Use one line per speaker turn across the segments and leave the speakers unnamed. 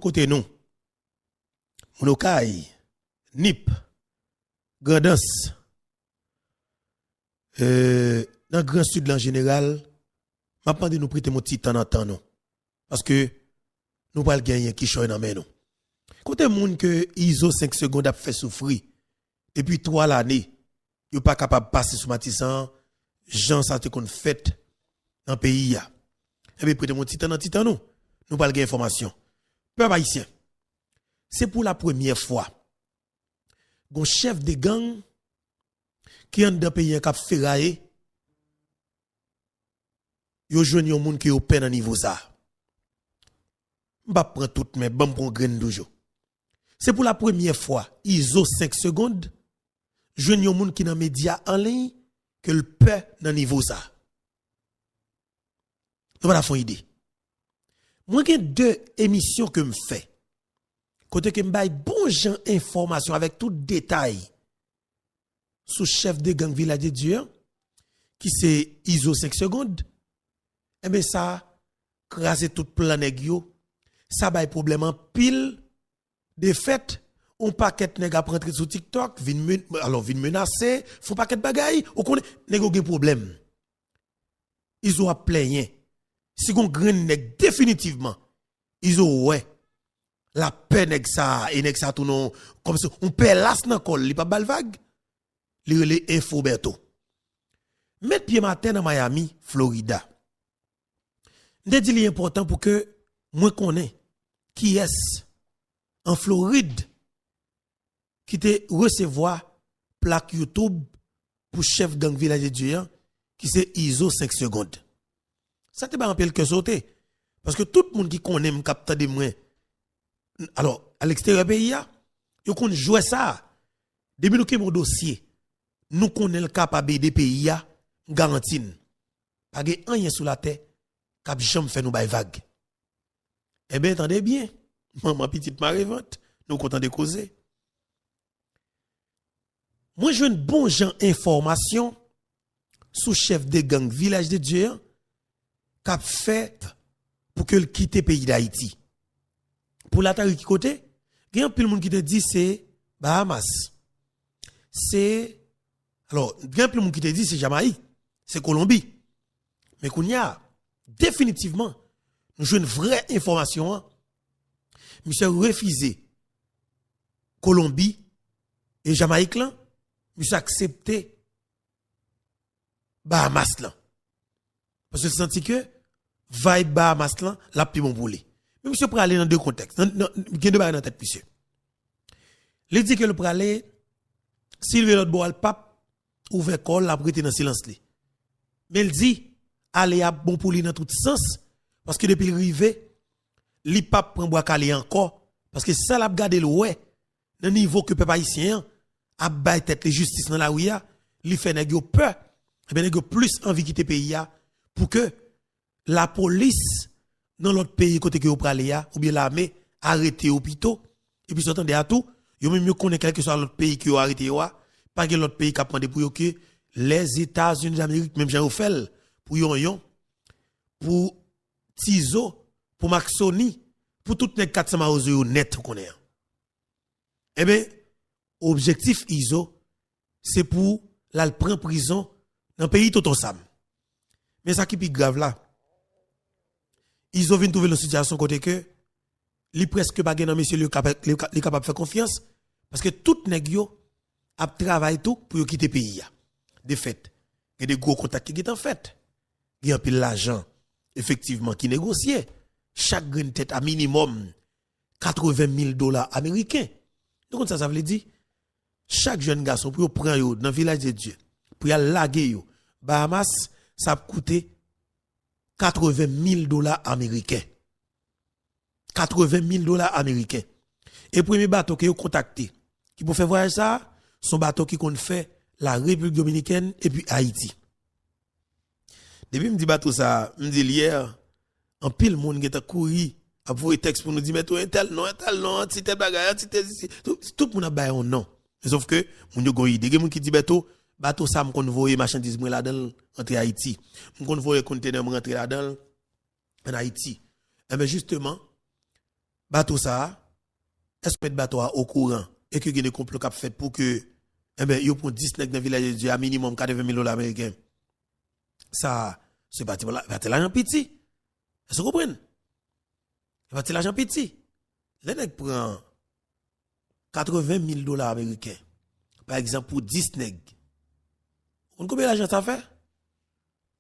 côté nous, Monokai, Nip, Grandance, dans le Grand Sud en général, m'a demandé nous prêter mon petit temps en temps, non. Parce que nous pas gagner qui choy dans main nous. Côté moun que ISO 5 secondes a fait souffrir depuis 3 l'année, yo pas capable de passer sous Matissan, gens ça te qu'on fait dans pays ya. Et bien prêter mon petit temps nous. Nous pas gagner information. Peuple haïtien. C'est pour la première fois un chef de gang qui est dans pays qui a ferraillé, yo joine yon moun qui yo peine à niveau ça. M'pa prend tout mais bon pour grain toujours. C'est pour la première fois ISO 5 secondes joine yon moun qui dans média en ligne que le peut dans niveau ça. Nous pas la fond idée. Moi j'ai 2 émissions que me fait. Côté que m'baille bon gens information avec tout détail sous chef de gang Village de Dieu qui c'est ISO 5 secondes. Et bien ça crase tout plan nèg yo. Ça bail problème en pile de fait on paquet nèg a rentrer sur TikTok, vinn menacer, font paquet bagay, on connaît nèg gen problème. ISO a plaigné. Si gon grand nèg définitivement ISO ouais la paix nèg ça et nèg ça tout non comme ça on perd las nan kol li pa bal vague li relé Infoberto. Mettre pied matin dans Miami, Florida. Ndè di li important pour que moi connais qui est en Floride qui te recevoir plaque YouTube pour chef gang Village de Dieu qui c'est ISO 5 secondes. Ça te pas en pile que sauter parce que tout le monde qui connaît me capte de moi alors à l'extérieur pays yo kon jouer ça depuis nous que mon dossier nous connaît le capable des pays garantie pas gen rien sous la terre cap jamais fait nous bay vague. Eh bien attendez bien maman petite marevante nous content de causer. Moi je une bon gens information sous chef de gang Village de Dieu cap fait pour que le quitte pays d'Haïti. Pour l'attaque qui côté, il y a un peu de monde qui te dit c'est Bahamas. C'est alors, il y a un peu de monde qui te dit c'est Jamaïque, c'est Colombie. Mais qu'on y a définitivement nous jouons une vraie information. Monsieur refusé Colombie et Jamaïque là, monsieur accepté Bahamas là. Parce que je senti que vibe Bahamas là, la plus bon pour lui. Mais monsieur pour aller dans 2 contextes. Il y a 2 bagages dans tête monsieur. Il dit que le pour aller s'il veut l'autre boire le pape ouvert col la prêter dans silence li. Mais il dit aller à bon pour lui dans tout sens parce que depuis le rivé li pape prend boire calé encore parce que ça l'a garder le ouais dans niveau que peuple haïtien a bail tête de justice dans la ouya, li fait nèg yo peur. Et bien nèg yo plus envie quitter pays pour que la police dans l'autre pays côté que vous pralé ou bien l'armée arrêter hôpitaux et puis s'entendez à tout yo même mieux connaît quelque soit l'autre pays qui ont arrêté pas que l'autre pays qui a demandé pour que les États-Unis d'Amérique même Jean fait pour yon pour Tizo pour Maxoni pour tout les 400 maozo net connaît. Eh bien objectif ISO c'est pour la prendre prison dans pays tout ensemble. Mais ça qui est grave là ils ont venu trouver une situation côté que li presque pas gen nan monsieur li capable de faire confiance parce que tout nèg yo a travaillé tout pour yo quitter pays de fait il y a des gros contacts qui sont en fait il y a un peu l'argent effectivement qui négociait chaque grain tête à minimum $80,000 américains. Donc ça veut dire chaque jeune garçon pour prendre yo dans village de Dieu pour y laguer yo Bahamas ça a coûté $80,000 américains. $80,000 américains. Et premier bateau qui est contacté, qui peut faire voyage ça, son bateau qui compte fait la République Dominicaine et puis Haïti. Depuis me dit bateau ça, me dit hier, en pile monde qui est couru, a voyer texte pour nous dire mais toi un tel non, si tel bagage, si tel tout le monde a baillé un nom. Sauf que mon yo gon idée, gen moun qui dit bateau ça me convoyer marchandise moi là-dedans entre Haïti. Me convoyer conteneur rentrer là-dedans en Haïti. Et bien justement bateau ça, est-ce que mettre bateau au courant et que il y a des complots qui fait pour que, eh ben, ils prennent 10 nègres dans le village de Dieu à minimum 80 000 $ américains. Ça, c'est parti l'argent petit. Est-ce que vous comprenez? C'est parti l'argent petit. Les nègres prennent 80 000 $ américains. Par exemple, pour 10 nègres. Combien d'argent ça fait?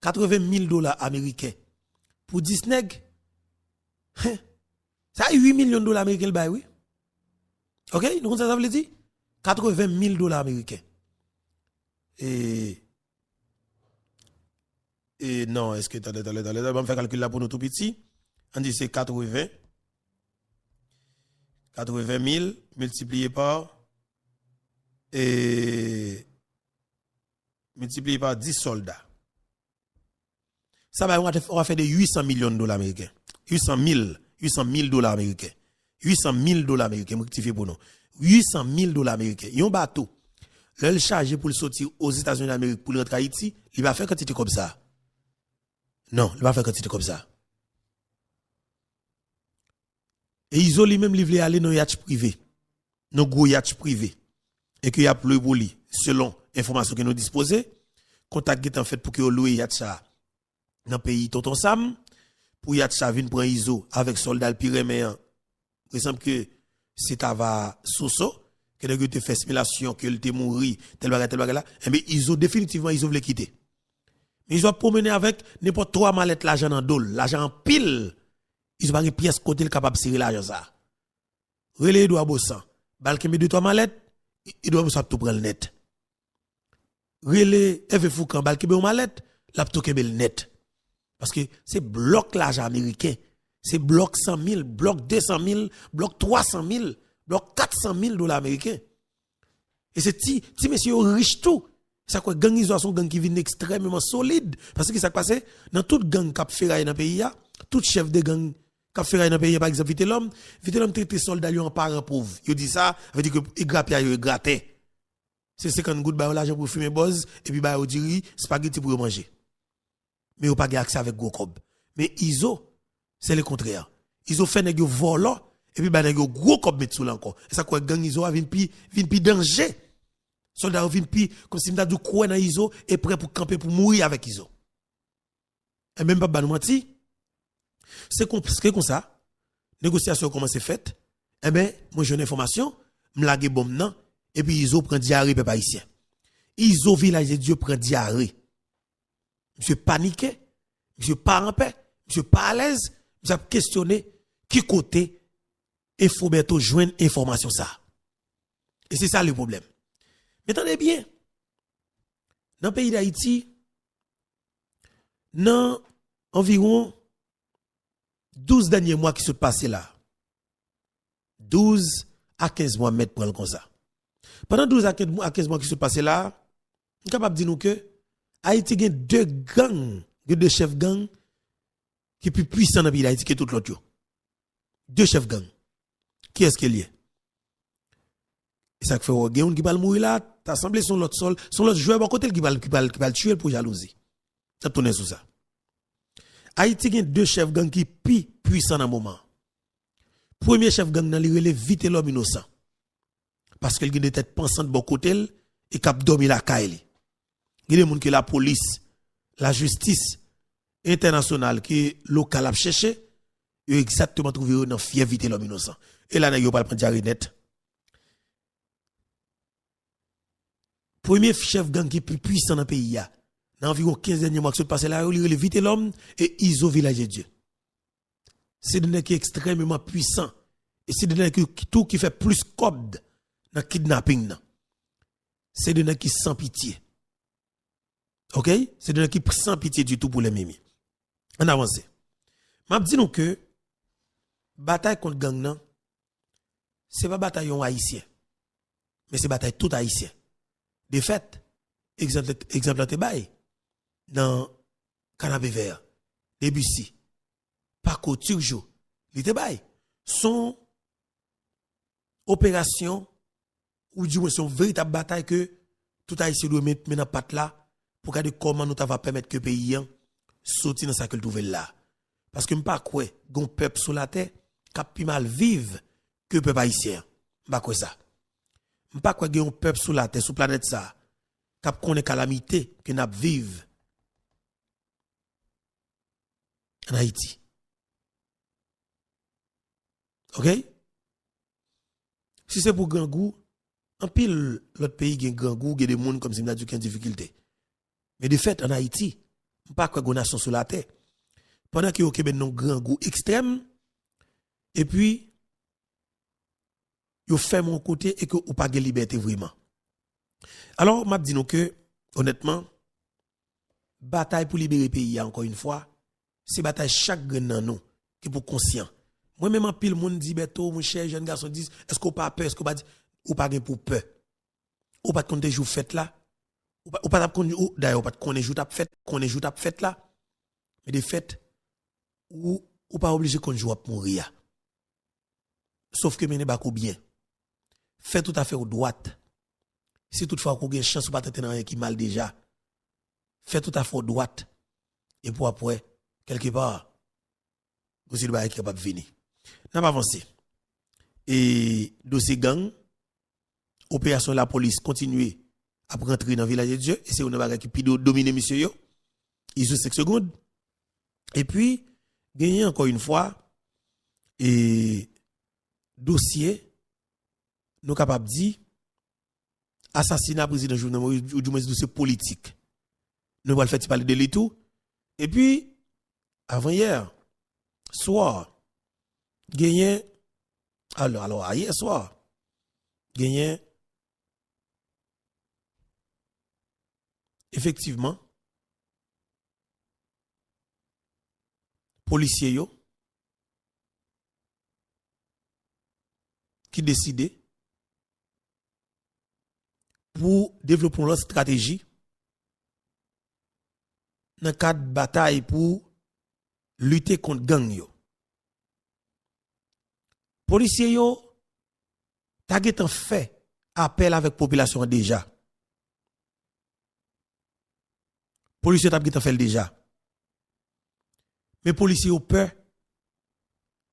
80 000 $ américains. Pour 10 nègres. Ça a 8 millions de dollars américains, bah oui. Ok? Donc ça veut dire 80 000 $ américains. Et non, est-ce que attendez, on va faire calcul là pour nous tout petit. On dit c'est 80 000 multiplié par 10 soldats. Ça va, on va faire des 800 millions de dollars américains. 800 000 $ américains. 800 000 $ américains, rectifiez pour nous. 800 000 $ américains. Yon bateau, le chargé pour le sortir aux États-Unis d'Amérique pour rentrer à Haïti, il va faire quantité comme ça. Non, il va faire quantité comme ça. Et ils ont lui-même livré aller dans yacht privé. Dans gros yacht privé. Et qu'il y a plus pour lui, selon information que nous disposons, contact est en fait pour que loué yacht ça dans le pays Tonton Sam, pour yacht ça vienne prendre ISO avec soldat pyréméen. Par exemple que c'est Ava Soso, que le te fait simulation, que le te mouri, tel bagage là, et bien ISO définitivement ISO veut quitter. Mais ils ont promener avec n'importe 3 mallettes l'argent dans dol, l'argent en pile. Ils ont pas une pièce côté capable de serrer l'argent ça. Relais doit bossan. Balke me 2-3 mallettes, il doit bossan tout prendre le net. Relais F Foucan balke be mallette, la tout kebe le net. Parce que c'est bloc l'argent américain. C'est bloc 100 000, bloc 200 000, bloc 300 000, bloc 400 000 $ américains. Et c'est ti messieurs riche tout. Ça quoi gang ils sont gang qui vient extrêmement solide parce que ça passe dans toute gang cap ferraille dans le pays là, tout chef de gang cap ferraille dans le pays par exemple Vite l'homme traité soldat en parent pauvre. Il dit ça, veut dire que il grappia il grattait. C'est 50 gouttes ba l'argent pour fumer buzz et puis ba au diri spaghetti pour manger. Mais ou pas accès avec gros cob. Mais ISO c'est le contraire. ISO fait nèg volant et puis ba nèg gros cob mettre sous encore. Et ça quoi gang ISO vient pi danger. Soldat vient pi comme si m'ta du quoi dans ISO et prêt pour camper pour mourir avec ISO. Et même pas nous menti. C'est comme ça. Négociation commence faite. Eh ben moi j'ai une information, m'lague bombe nan et puis ISO prend diarrhée peuple haïtien. ISO village de Dieu prend diarrhée. Monsieur paniqué, monsieur pas en paix, monsieur pas à l'aise, monsieur a questionné qui côté il faut bientôt joindre information ça. Et c'est ça le problème. Mais attendez bien. Dans le pays d'Haïti, dans environ 12 derniers mois qui se passent là, 12 à 15 mois mettre pour le comme ça. Pendant 12 à 15 mois qui se passent là, on est capable de dire nous que Haïti a 2 gangs, 2 chefs gangs qui sont plus puissants dans le pays d'Haïti que tout l'autre. 2 chefs gangs. Qui est-ce qu'il y a? Et ça fait que qui va mourir là, t'as semblé son l'autre sol, son l'autre joueur bon côté qui va tuer pour jalousie. Ça tourne sur ça. Haïti a 2 chefs gang qui plus puissants dans le moment. Premier chef gang dans il relève vite l'homme innocent. Parce qu'il a des têtes pensantes de bon côté et cap dormi la caille. Il y a des gens que la police, la justice internationale qui locale a cherché, ils ont exactement trouvé dans fier vite l'homme innocent. Et là n'a pas prendre diarrhée net. Premier chef gang qui est plus puissant dans le pays, dans environ 15 derniers mois qui se passent là, il relève vite l'homme et ISO village de Dieu. C'est des gens qui est extrêmement puissant. Et c'est des gens qui fait plus code dans le kidnapping. C'est des gens qui sans pitié. Ok? C'est des gens qui sans pitié du tout pour les mimi. On avance. Je dis nous que bataille contre gang, ce n'est pas bataille haïtien. Mais c'est bataille tout haïtien. De fait, exemple te bail dans Canapé Vert, Debussy, Paco Turjo, li te bail son opération ou du moins son véritable bataille que tout haïtien doit mettre dans patte là pour regarder comment nous va permettre que le pays sorti dans sa culture là. Parce que m'pas quoi, gon peuple sur la terre cap plus mal vivre que peuple haïtien. M'pa quoi ça. M'pa quoi gen un peuple sous la terre, sous planète ça, cap connaît calamité que n'a vivre en Haïti. OK? Si c'est pour grand goût, en pile l'autre pays gen grand goût, gen des monde comme si n'a du en difficulté. Mais de fait en Haïti, pas quoi gon nation sur la terre. Pendant que au Québec non grand goût extrême et puis yo fait mon côté et que ou pas de liberté vraiment. Alors m'a dit nous que honnêtement bataille pour libérer le pays encore une fois, c'est bataille chaque grand nan nous qui pour conscient. Moi même en pile monde dit beto mon cher jeune garçon dit est-ce qu'on pas peur, est-ce qu'on pas dit ou pas pour peur. Ou pas compter jour fête là. Ou pas d'ailleurs ou pas connait jour t'a fête là. Mais de fait ou pas obligé qu'on joue à mourir. Sauf que mener bako bien. Fait tout à fait au droite. Si toutefois qu'on a une chance ou pas tenter dans rien qui mal déjà. Fait tout à fait au droite. Et pour après quelque part vous êtes pas capable de venir. N'a pas avancé. Et dossier gang opération la police continue à rentrer dans le village de Dieu et c'est une bagarre qui peut dominer monsieur yo. Il joue 5 secondes. Et puis gagner encore une fois et dossier nous capable dire assassinat président Jovenel Moïse ou du moins dossier politique. Nous va le faire parler de tout. Et puis avant hier soir gagné alors hier soir gagné effectivement policiers yo qui décident pour développer une stratégie dans le cadre de bataille pour lutter contre gang yo. Policiers yo t'a fait appel avec population déjà. Policiers t'a fait déjà. Mais policiers ont peur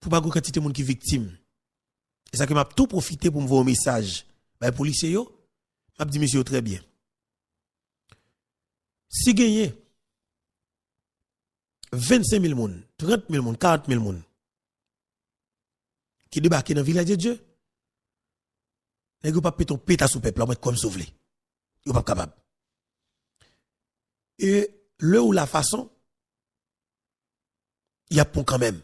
pour pas grand quantité de monde qui victime. Et ça que m'a tout profité pour me voir un message. Les policiers yo m'a dit monsieur très bien. Si gagné 25 000 moun, 30 000 moun, 40 000 moun qui débarquent dans le village de Dieu, n'est-ce pas péton péta sous peuple, là, comme sauver. Ils pas capable. Et le ou la façon, il y a pour quand même.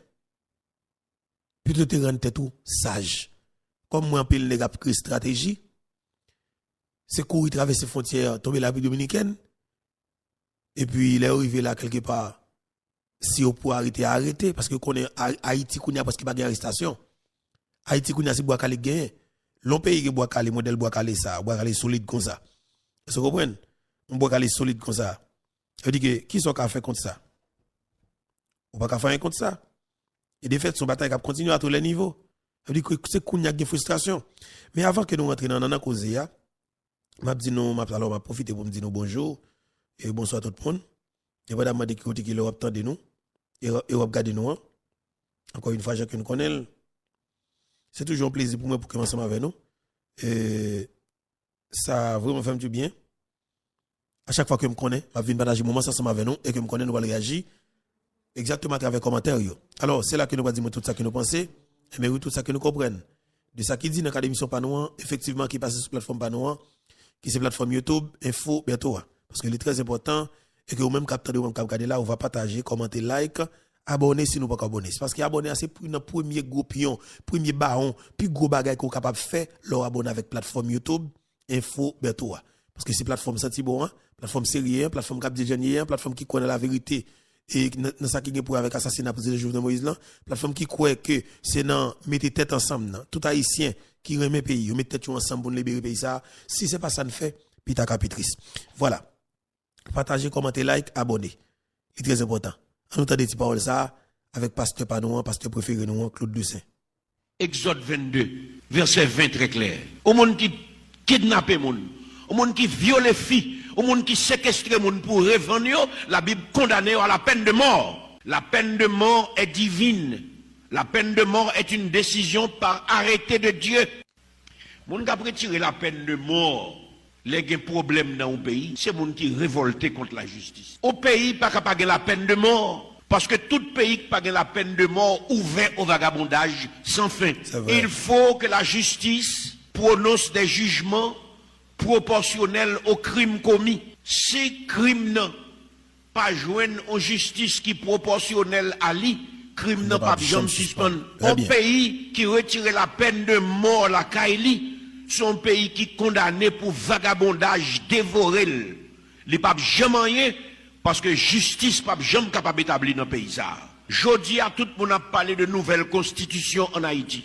Plutôt te rendre tout sage. Comme moi, en pile, les gars, stratégie, c'est courir traverser les frontières, tomber la République dominicaine, et puis il est arrivé là quelque part. Si on peut arrêter, parce que connaît Haïti, qu'on a parce qu'il n'y a pas d'arrestation. Haïti, qu'on a si bois calé gain. L'on pays qui bois calé, modèle bois calé ça, bois calé solide comme ça. Vous comprenez? On bois calé solide comme ça. Je dis que, qui sont qu'à faire contre ça? On pas qu'à faire contre ça. Et de fait, son bataille a continué à tous les niveaux. Je dis que c'est qu'on y a des frustrations. Mais avant que nous rentrions dans la cause, m'a dit non, m'a profité pour me dire bonjour et bonsoir à tout le monde. Et voilà, m'a dit que l'Europe tend de nous. Et Europe garde nous. Encore une fois, je nous connais. C'est toujours un plaisir pour moi pour commencer avec nous. Et ça a vraiment fait du bien. À chaque fois que je me connais, je viens partager un moment ensemble avec nous et que je me connais, nous allons réagir exactement à travers les commentaires. Alors, c'est là que nous allons dire tout ça que nous pensons, mais oui, tout ça que nous comprenons. De ça qui dit dans l'émission Panouan, effectivement, qui passe sur la plateforme Panouan, qui est la plateforme YouTube, info, bientôt. Parce que c'est très important et que vous-même captez de regarder là, on va partager, commenter, like, abonner si nous pas abonner. C'est parce que abonner, c'est le premier gros pion, premier baron, puis gros bagage qu'on est capable de faire, leur abonner avec plateforme YouTube, info, bientôt. Parce que c'est plateforme senti bon, plateforme sérieux, plateforme cap de plateforme qui connaît la vérité. Et dans ça qui est pour avec assassinat pour le Jovenel Moïse là, plateforme qui croit que c'est dans mettre tête ensemble, tout haïtien qui remet pays, met tête ensemble pour libérer pays ça. Si c'est pas ça ne fait, pita capitrice. Voilà. Partagez, commentez, like, abonnez. C'est très important. On entend des petites paroles ça avec pasteur Panouan, pasteur préféré nous, Claude Dussin.
Exode 22, verset 20 très clair. Au monde qui kidnappe monde, au monde qui viole filles, au monde qui séquestre monde pour revendre, la Bible condamne à la peine de mort. La peine de mort est divine. La peine de mort est une décision par arrêté de Dieu. Moun qui a retiré la peine de mort, les problèmes dans le pays, c'est moun qui révolté contre la justice. Au pays, pas capable de la peine de mort. Parce que tout pays qui pas la peine de mort ouvert au vagabondage sans fin. Il faut que la justice prononce des jugements proportionnels aux crimes commis. Si crime n'a pas joindre en justice qui proportionnelle à lui, crime n'a pas jamais suspendre. Un pays qui retire la peine de mort la Kaili, son pays qui condamné pour vagabondage dévoré. Il pas jamais rien parce que justice pas jamais capable d'établir dans le pays ça. Jodi à tout le monde a parlé de nouvelle constitution en Haïti.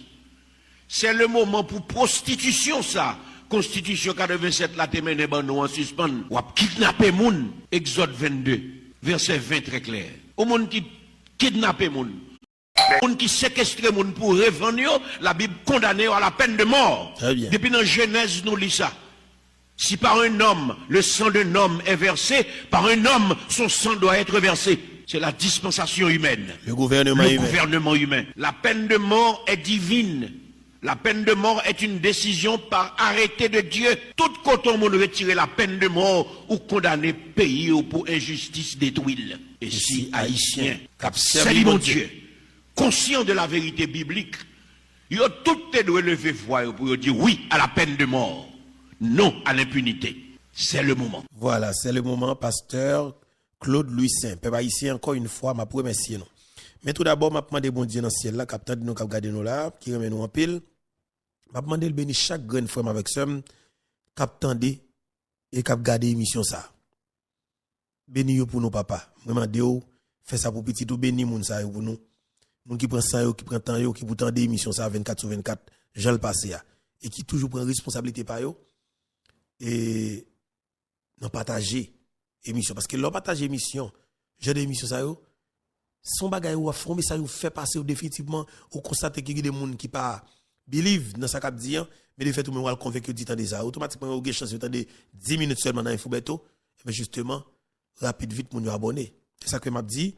C'est le moment pour prostitution ça. Constitution 87 la témène ban nous en suspend. Ou a kidnapper moun. Exode 22 verset 20 très clair. Au monde qui kidnapper moun. Moun qui séquestre moun pour revendre, la Bible condamne à la peine de mort. Depuis dans Genèse nous lit ça. Si par un homme, le sang d'un homme est versé, par un homme, son sang doit être versé. C'est la dispensation humaine. Le gouvernement humain. La peine de mort est divine. La peine de mort est une décision par arrêté de Dieu. Tout côté on retirer la peine de mort ou condamner pays ou pour injustice détruire. Et si haïtien, salut mon Dieu, conscient de la vérité biblique, il a tout doit lever voix pour dire oui à la peine de mort. Non à l'impunité. C'est le moment.
Voilà, c'est le moment, pasteur Claude Louis Saint. Peuple haïtien, encore une fois, ma remercier nous. Mais tout d'abord, m'a demandé bon Dieu dans le ciel là, capteur de nous qui regarder nous là, qui remet nous en pile. M'a demandé le bénir chaque grain frère avec somme, cap tendé et cap garder émission ça. Béni yo pour nos papa. Vraiment Dieu fait ça pour petit tout béni moun ça pour nous. Moun qui prend ça yo, qui prend temps yo, qui pour tendre émission ça 24/24, Jean le passé ya et qui toujours prend responsabilité par yo. Et non partager émission parce que leur partager émission j'ai des émissions ça yo son bagay ou a fond mais ça vous fait passer définitivement au constater qu'il y a des monde qui pas believe dans ça qu'a dit mais de fait tout même va convaincre dit tant ça automatiquement vous avez chance de 10 minutes seulement dans info beto mais justement rapide vite mon abonné c'est ça que m'a dit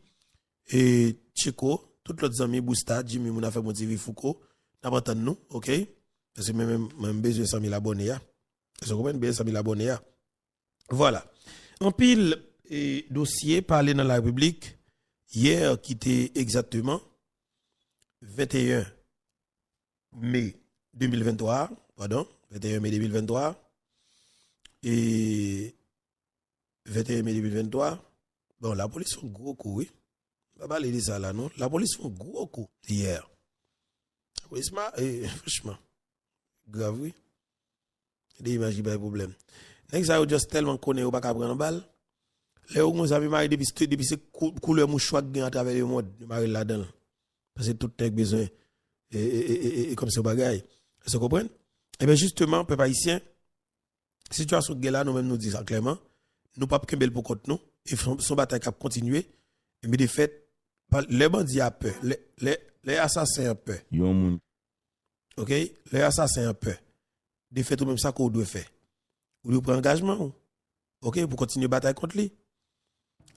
et Chico tout l'autre amis Bousta Jimmy mon a fait mon TV Foucault n'attend nous OK parce que même besoin 100 000 abonnés ya. Vous comprenez bien 100 000 abonnés. Voilà. En pile dossier parlé dans la République hier qui était exactement 21 mai 2023. Pardon. 21 mai 2023. Et 21 mai 2023. Bon, la police fait un gros coup, oui. On va pas aller ça là, non? La police fait un gros coup hier. La police m'a, franchement, grave, oui. Des images, pas de problème. Next, ça, juste tellement connu, ou pas qu'à prendre balle. Les gens, amis mariés depuis ces couleurs mouchoir à travers le monde, mariés là-dedans. Parce que tout est besoin, et comme ce bagaille. Vous comprenez? Eh bien, justement, peuple haïtien, situation de là, nous-mêmes nous disons clairement, nous pas qu'un bel pour contre nous, et son bataille qui a continué, mais de fait, les bandits ont peur, les assassins ont peur. Ok? Les assassins ont peur. De fait, tout même ça qu'on doit faire. Ou nous prendre engagement, ok, pour continuer bataille contre lui.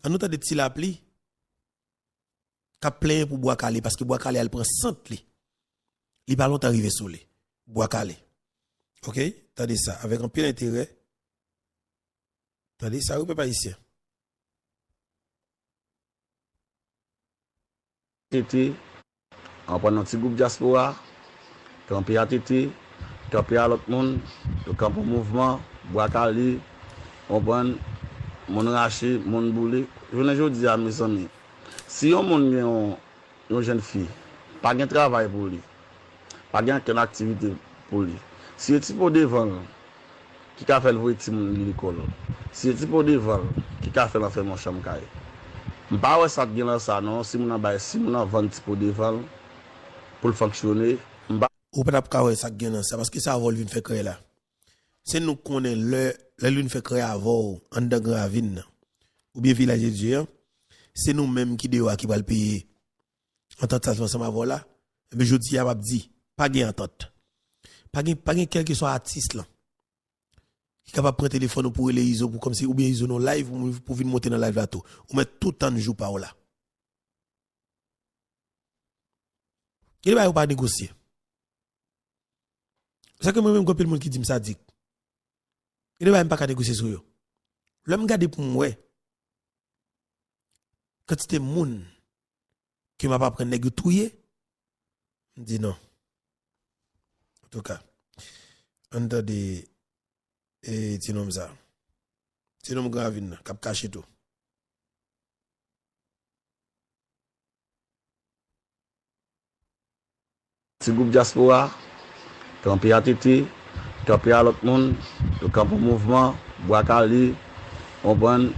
En nous, t'as des petits applis, qui plein pour bois calé, parce que bois calé, elle prend 100 li. Il pas longtemps arrivé sur lui. Bois calé. Ok? T'as dit ça, avec un peu d'intérêt. T'as dit ça, ou peut pas ici.
Tété, en prenant un petit groupe diaspora, camper à Tété, camper à l'autre monde, le camp au mouvement, bois calé, on prend mon raché, mon boulé. Je ne dis à mes amis, si on a une jeune fille, pas de travail pour lui, pas de activité pour lui, si le type devant qui a fait le petit l'école, si le type devant qui a fait l'enfermement chambre, je ne sais pas si ça non, si on a 20 types devant pour fonctionner.
Ou pas de ça parce que ça va venir faire créer là. C'est nous connaissons le lune fait créer avant en dans ravine ou bien village de Dieu. C'est nous mêmes qui devons qui va le payer. En tant que ça m'a voilà. Mais je dis à dit pas gain entente. Pas gain quel que soit artiste là. Qui capable prendre téléphone pour les ISO pour comme si ou bien ISO non live pour venir monter dans live là tout. Ou mettre tout le temps de jour par là. Qui ne pas négocier. C'est que moi-même, quand le monde qui dit ça, dit. Il ne va même pas négocier sur eux. L'homme garde pour moi, quand c'était moun qui m'a pas pris nèg touyer, je dis non. En tout cas, entendez, et tu nom ça. Tu nom gravine, cap caché tout.
Petit groupe diaspora, camper à Titi, camper à l'autre monde, le camp au mouvement, bois Cali, on prend